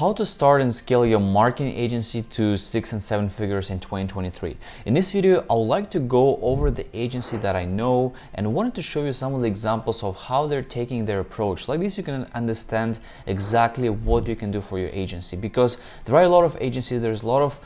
how to start and scale your marketing agency to 6 and 7 figures in 2023. In this video, I would like to go over the agency that I know and wanted to show you some of the examples of how they're taking their approach. Like this, you can understand exactly what you can do for your agency, because there are a lot of agencies, there's a lot of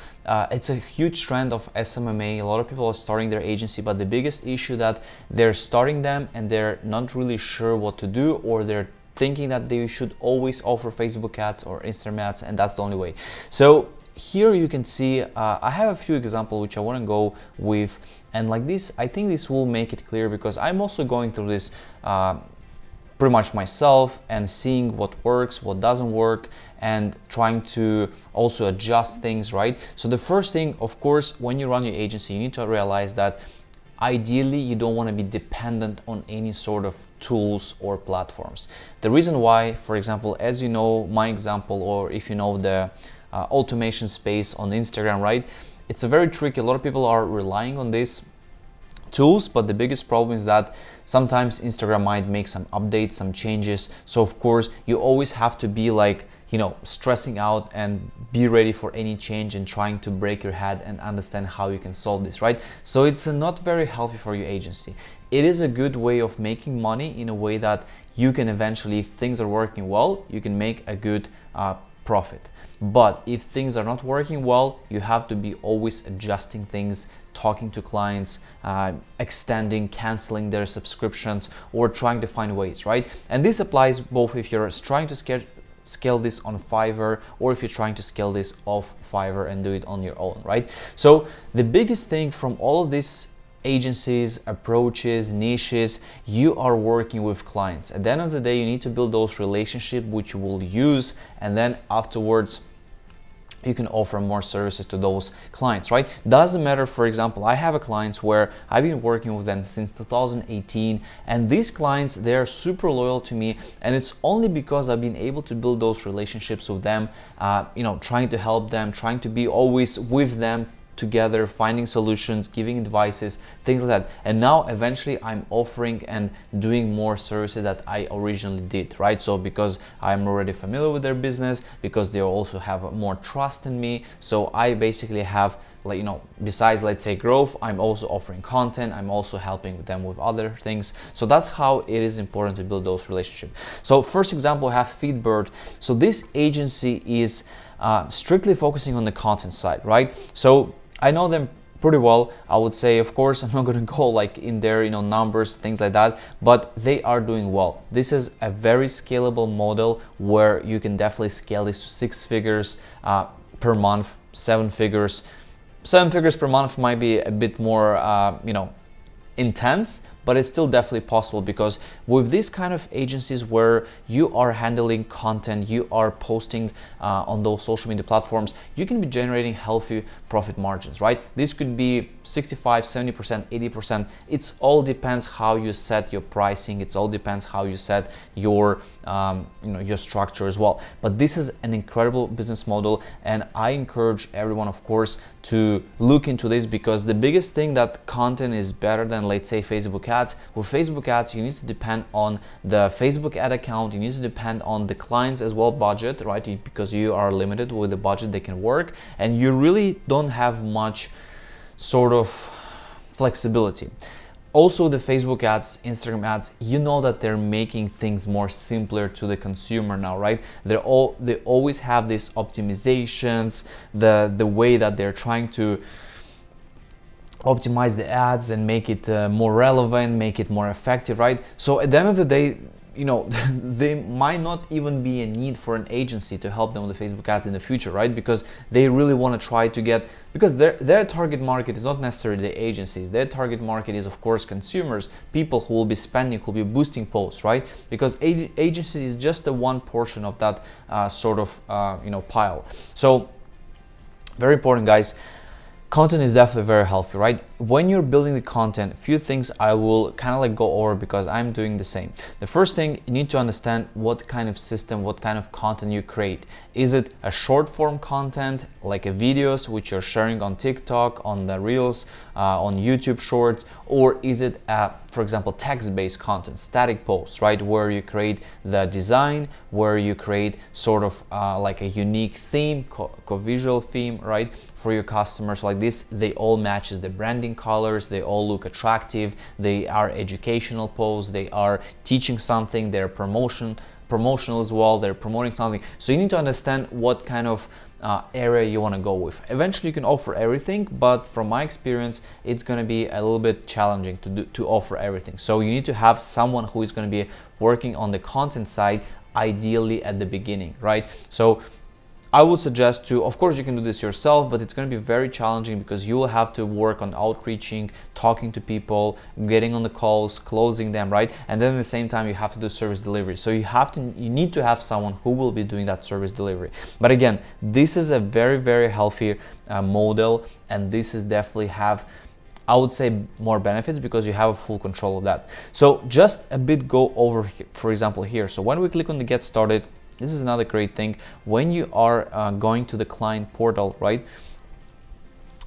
it's a huge trend of SMMA. A lot of people are starting their agency, but the biggest issue that they're starting them and they're not really sure what to do, or they're thinking that they should always offer Facebook ads or Instagram ads, and that's the only way. So here you can see I have a few examples which I want to go with, and like this, I think this will make it clear, because I'm also going through this pretty much myself and seeing what works, what doesn't work, and trying to also adjust things, right? So the first thing, of course, when you run your agency, you need to realize that ideally you don't want to be dependent on any sort of tools or platforms. The reason why, for example, as you know my example, or if you know the automation space on Instagram, right? It's a very tricky. A lot of people are relying on these tools, but the biggest problem is that sometimes Instagram might make some updates, some changes. So of course you always have to be like, you know, stressing out and be ready for any change and trying to break your head and understand how you can solve this, right? So it's not very healthy for your agency. It is a good way of making money in a way that you can eventually, if things are working well, you can make a good profit. But if things are not working well, you have to be always adjusting things, talking to clients, extending, canceling their subscriptions, or trying to find ways, right? And this applies both if you're trying to scale this on Fiverr, or if you're trying to scale this off Fiverr and do it on your own, right? So the biggest thing from all of these agencies, approaches, niches, you are working with clients. At the end of the day, you need to build those relationships which you will use, and then afterwards you can offer more services to those clients, right? Doesn't matter. For example, I have a clients where I've been working with them since 2018, and these clients, they're super loyal to me, and it's only because I've been able to build those relationships with them, you know, trying to help them, trying to be always with them together, finding solutions, giving advices, things like that. And now eventually I'm offering and doing more services that I originally did, right? So because I'm already familiar with their business, because they also have more trust in me, so I basically have, like, you know, besides, let's say, growth, I'm also offering content, I'm also helping them with other things. So that's how it is important to build those relationships. So first example, I have Feedbird. So this agency is strictly focusing on the content side, right? So I know them pretty well. I would say, of course, I'm not going to go like in their, you know, numbers, things like that, but they are doing well. This is a very scalable model where you can definitely scale this to 6 figures per month, 7 figures. 7 figures per month might be a bit more, you know, intense, but it's still definitely possible, because with these kind of agencies where you are handling content, you are posting on those social media platforms, you can be generating healthy profit margins, right? This could be 65, 70%, 80%. It's all depends how you set your pricing. It's all depends how you set your you know, your structure as well. But this is an incredible business model, and I encourage everyone, of course, to look into this, because the biggest thing that content is better than, let's say, Facebook ads. With Facebook ads, you need to depend on the Facebook ad account. You need to depend on the clients as well, budget, right? Because you are limited with the budget they can work, and you really don't have much sort of flexibility. Also, the Facebook ads, Instagram ads, you know that they're making things more simpler to the consumer now, right? They always have these optimizations, the way that they're trying to optimize the ads and make it more relevant, make it more effective, right? So at the end of the day, you know, they might not even be a need for an agency to help them with the Facebook ads in the future, right? Because they really want to try to get, because their target market is not necessarily the agencies. Their target market is, of course, consumers, people who will be spending, who will be boosting posts, right? Because agencies is just the one portion of that sort of, you know, pile. So very important, guys. Content is definitely very healthy, right? when you're building the content, a few things I will kind of like go over because I'm doing the same. The first thing, you need to understand what kind of system, what kind of content you create. Is it a short form content like a videos which you're sharing on TikTok, on the Reels, on YouTube Shorts, or is it for example, text-based content, static posts, right, where you create the design, where you create sort of like a unique theme, co-visual theme, right, for your customers like this. They all matches the branding colors, they all look attractive, they are educational posts, they are teaching something, they're promotional as well, they're promoting something. So you need to understand what kind of area you want to go with. Eventually you can offer everything, but from my experience it's going to be a little bit challenging to offer everything. So you need to have someone who is going to be working on the content side, ideally at the beginning, right? So I would suggest to, of course you can do this yourself, but it's going to be very challenging because you will have to work on outreaching, talking to people, getting on the calls, closing them, right? And then at the same time you have to do service delivery. So you need to have someone who will be doing that service delivery. But again, this is a very, very healthy model, and this is definitely have, I would say, more benefits because you have a full control of that. So just a bit go over here, for example here. So when we click on the get started, this is another great thing when you are going to the client portal, right?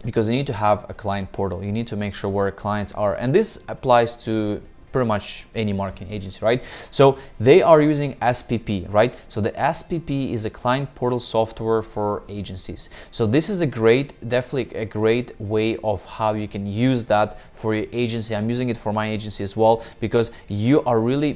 Because you need to have a client portal. You need to make sure where clients are. And this applies to pretty much any marketing agency, right? So they are using SPP, right? So the SPP is a client portal software for agencies. So this is definitely a great way of how you can use that for your agency. I'm using it for my agency as well because you are really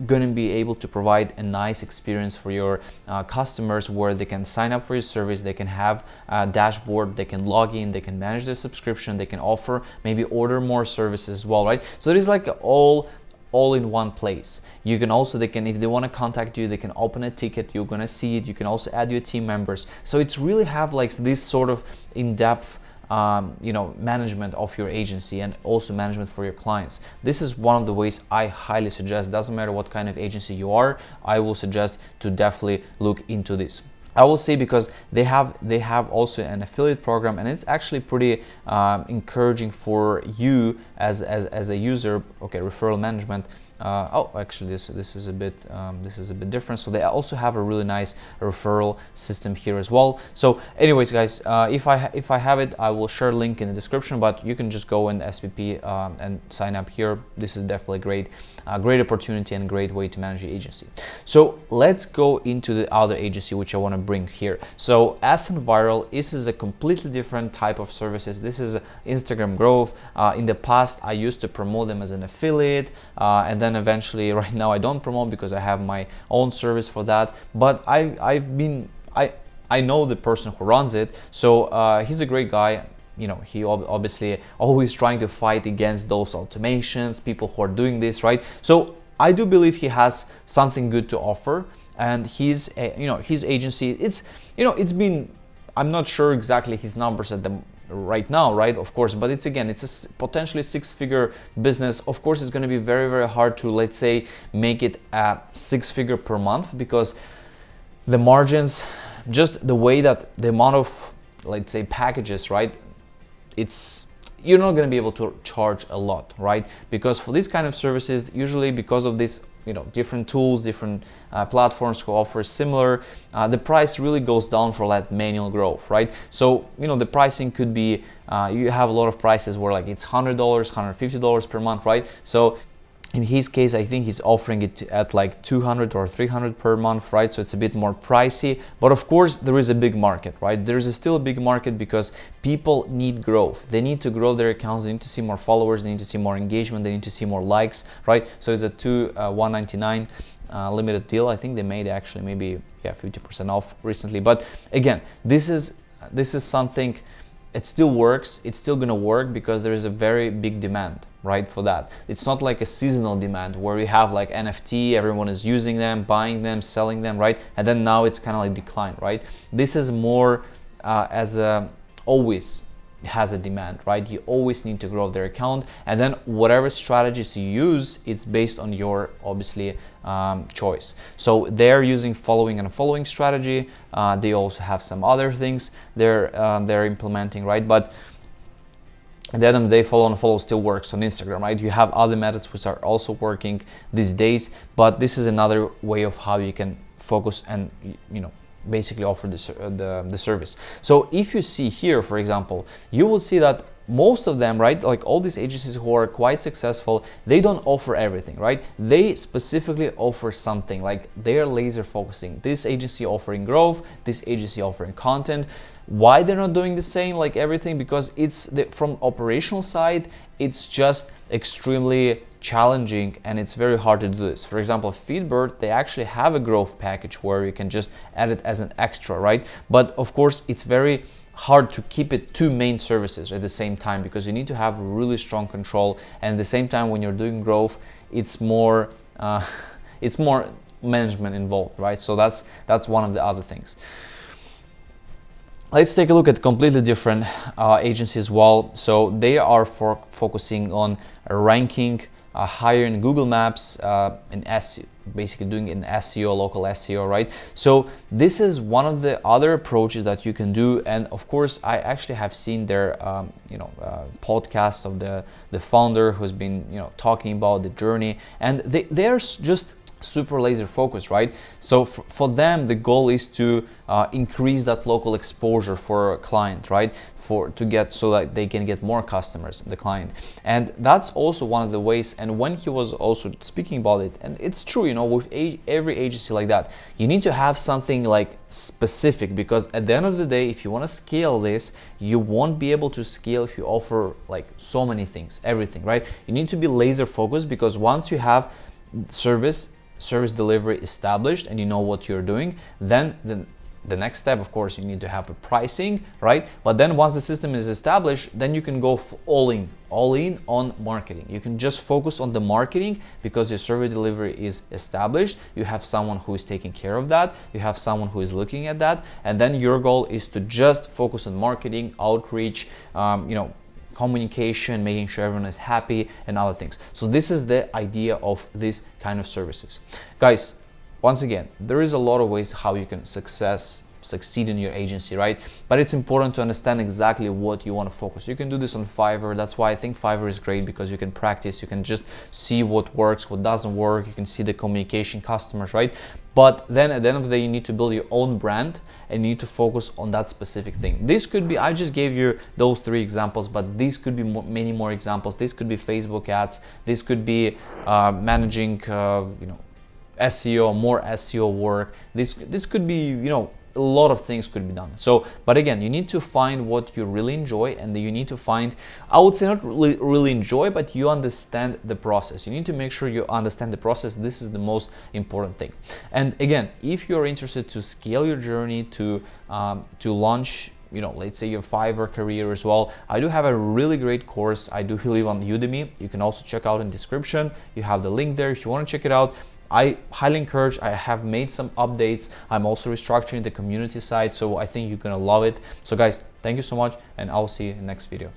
going to be able to provide a nice experience for your customers where they can sign up for your service, they can have a dashboard, they can log in, they can manage their subscription, they can offer, maybe order more services as well, right? So it is like all in one place. You can also, if they want to contact you, they can open a ticket, you're going to see it, you can also add your team members. So it's really have like this sort of in-depth management of your agency and also management for your clients. This is one of the ways I highly suggest. Doesn't matter what kind of agency you are, I will suggest to definitely look into this. I will say because they have also an affiliate program, and it's actually pretty encouraging for you as a user. Okay, referral management. Actually, this is a bit different. So they also have a really nice referral system here as well. So, anyways, guys, if I have it, I will share a link in the description. But you can just go in SPP and sign up here. This is definitely great opportunity and a great way to manage your agency. So let's go into the other agency which I want to bring here. So SMViral, this is a completely different type of services. This is Instagram growth. In the past, I used to promote them as an affiliate, and then eventually, right now, I don't promote because I have my own service for that. But I know the person who runs it, so he's a great guy. He obviously always trying to fight against those automations, people who are doing this, right? So I do believe he has something good to offer, and his agency, it's been, I'm not sure exactly his numbers at the right now, right? Of course, but it's a potentially six-figure business. Of course, it's going to be very, very hard to, let's say, make it a six-figure per month because the margins, just the way that the amount of, let's say, packages, right? You're not going to be able to charge a lot, right? Because for these kind of services, usually because of this, different tools, different platforms who offer similar, the price really goes down for that manual growth, right? So, the pricing could be, you have a lot of prices where like it's $100, $150 per month, right? So in his case, I think he's offering it at like 200 or 300 per month, right? So it's a bit more pricey, but of course there is a big market, right? There's still a big market because people need growth. They need to grow their accounts. They need to see more followers. They need to see more engagement. They need to see more likes, right? So it's a $199 limited deal. I think they made actually maybe 50% off recently. But again, this is something. It still works. It's still gonna work because there is a very big demand, right, for that. It's not like a seasonal demand where you have like NFT, everyone is using them, buying them, selling them, right? And then now it's kind of like decline, right? This is more always has a demand, right? You always need to grow their account, and then whatever strategies you use, it's based on your obviously choice. So they're using following and following strategy. They also have some other things they're implementing, right? But at the end of the day, follow and follow still works on Instagram, right? You have other methods which are also working these days, but this is another way of how you can focus and, you know, basically offer the service. So if you see here, for example, you will see that most of them, right, like all these agencies who are quite successful, they don't offer everything, right? They specifically offer something, like they are laser focusing. This agency offering growth, this agency offering content. Why they're not doing the same like everything? Because it's from operational side, it's just extremely challenging and it's very hard to do this. For example, Fiverr, they actually have a growth package where you can just add it as an extra, right? But of course, it's very hard to keep it two main services at the same time, because you need to have really strong control, and at the same time when you're doing growth, it's more management involved, right? So that's one of the other things. Let's take a look at completely different agencies as well. So they are focusing on ranking higher in Google Maps, in SEO, basically doing an SEO, local SEO, right? So this is one of the other approaches that you can do. And of course, I actually have seen their podcast of the founder who's been, you know, talking about the journey, and they're just super laser focused, right? So for them, the goal is to increase that local exposure for a client, right? To get, so that they can get more customers, the client. And that's also one of the ways. And when he was also speaking about it, and it's true, you know, with every agency like that, you need to have something like specific, because at the end of the day, if you want to scale this, you won't be able to scale if you offer like so many things, everything, right? You need to be laser focused, because once you have service delivery established and you know what you're doing, then the next step, of course, you need to have a pricing, right? But then once the system is established, then you can go all in on marketing. You can just focus on the marketing because your service delivery is established. You have someone who is taking care of that. You have someone who is looking at that. And then your goal is to just focus on marketing, outreach, communication, making sure everyone is happy and other things. So this is the idea of this kind of services. Guys, once again, there is a lot of ways how you can succeed in your agency, right? But it's important to understand exactly what you want to focus. You can do this on Fiverr. That's why I think Fiverr is great, because you can practice, you can just see what works, what doesn't work. You can see the communication, customers, right? But then at the end of the day, you need to build your own brand and you need to focus on that specific thing. This could be, I just gave you those 3 examples, but these could be many more examples. This could be Facebook ads. This could be managing, SEO, more SEO work. This could be, a lot of things could be done. So, but again, you need to find what you really enjoy, and you need to find, I would say not really enjoy, but you understand the process. You need to make sure you understand the process. This is the most important thing. And again, if you're interested to scale your journey, to launch, let's say your Fiverr career as well, I do have a really great course. I do live on Udemy. You can also check out in the description. You have the link there if you want to check it out. I highly encourage. I have made some updates. I'm also restructuring the community side, so I think you're gonna love it. So guys, thank you so much, and I'll see you in the next video.